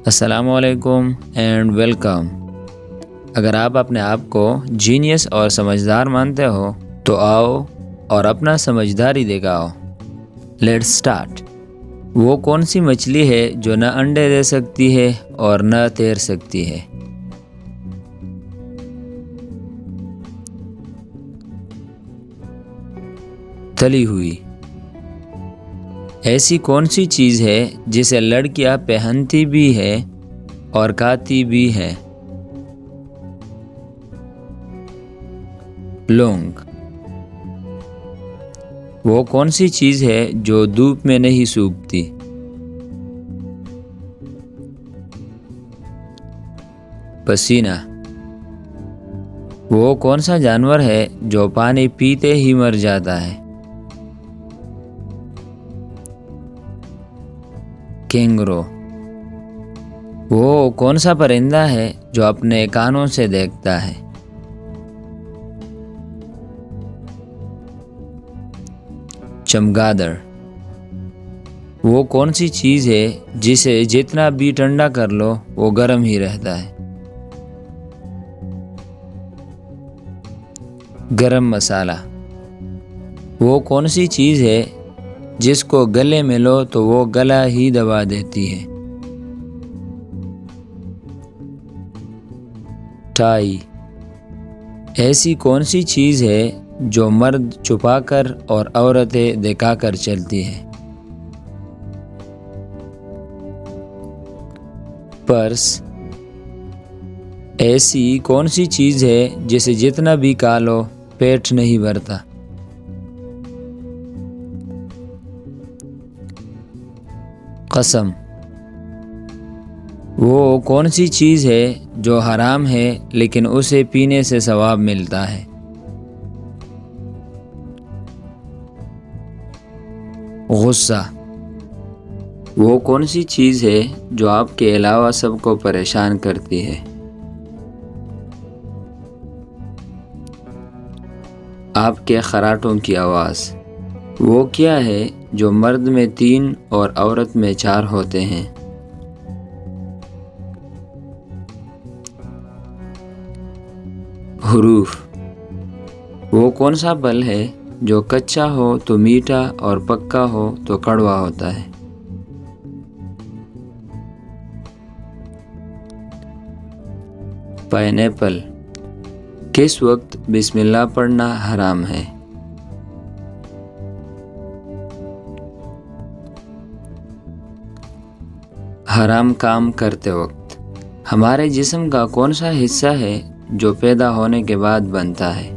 السلام علیکم and welcome. اگر آپ اپنے آپ کو جینیس اور سمجھدار مانتے ہو تو آؤ اور اپنا سمجھداری دکھاؤ۔ Let's start. وہ کون سی مچھلی ہے جو نہ انڈے دے سکتی ہے اور نہ تیر سکتی ہے؟ تلی ہوئی۔ ایسی کون سی چیز ہے جسے لڑکیاں پہنتی بھی ہے اور کھاتی بھی ہے؟ لونگ۔ وہ کون سی چیز ہے جو دھوپ میں نہیں سوکھتی؟ پسینہ۔ وہ کون سا جانور ہے جو پانی پیتے ہی مر جاتا ہے؟ کینگرو۔ وہ کون سا پرندہ ہے جو اپنے کانوں سے دیکھتا ہے؟ چمگادڑ۔ وہ کون سی چیز ہے جسے جتنا بھی ٹھنڈا کر لو وہ گرم ہی رہتا ہے؟ گرم مسالہ۔ وہ کون سی چیز ہے جس کو گلے میں لو تو وہ گلا ہی دبا دیتی ہے؟ ٹائی۔ ایسی کون سی چیز ہے جو مرد چھپا کر اور عورتیں دکھا کر چلتی ہے؟ پرس۔ ایسی کون سی چیز ہے جسے جتنا بھی کھا لو پیٹ نہیں بھرتا؟ قسم۔ وہ کون سی چیز ہے جو حرام ہے لیکن اسے پینے سے ثواب ملتا ہے؟ غصہ۔ وہ کون سی چیز ہے جو آپ کے علاوہ سب کو پریشان کرتی ہے؟ آپ کے خراٹوں کی آواز۔ وہ کیا ہے جو مرد میں 3 اور عورت میں 4 ہوتے ہیں؟ حروف۔ وہ کون سا پھل ہے جو کچا ہو تو میٹھا اور پکا ہو تو کڑوا ہوتا ہے؟ Pine apple. کس وقت بسم اللہ پڑھنا حرام ہے؟ حرام کام کرتے وقت۔ ہمارے جسم کا کون سا حصہ ہے جو پیدا ہونے کے بعد بنتا ہے؟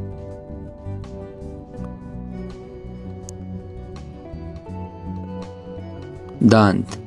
دانت۔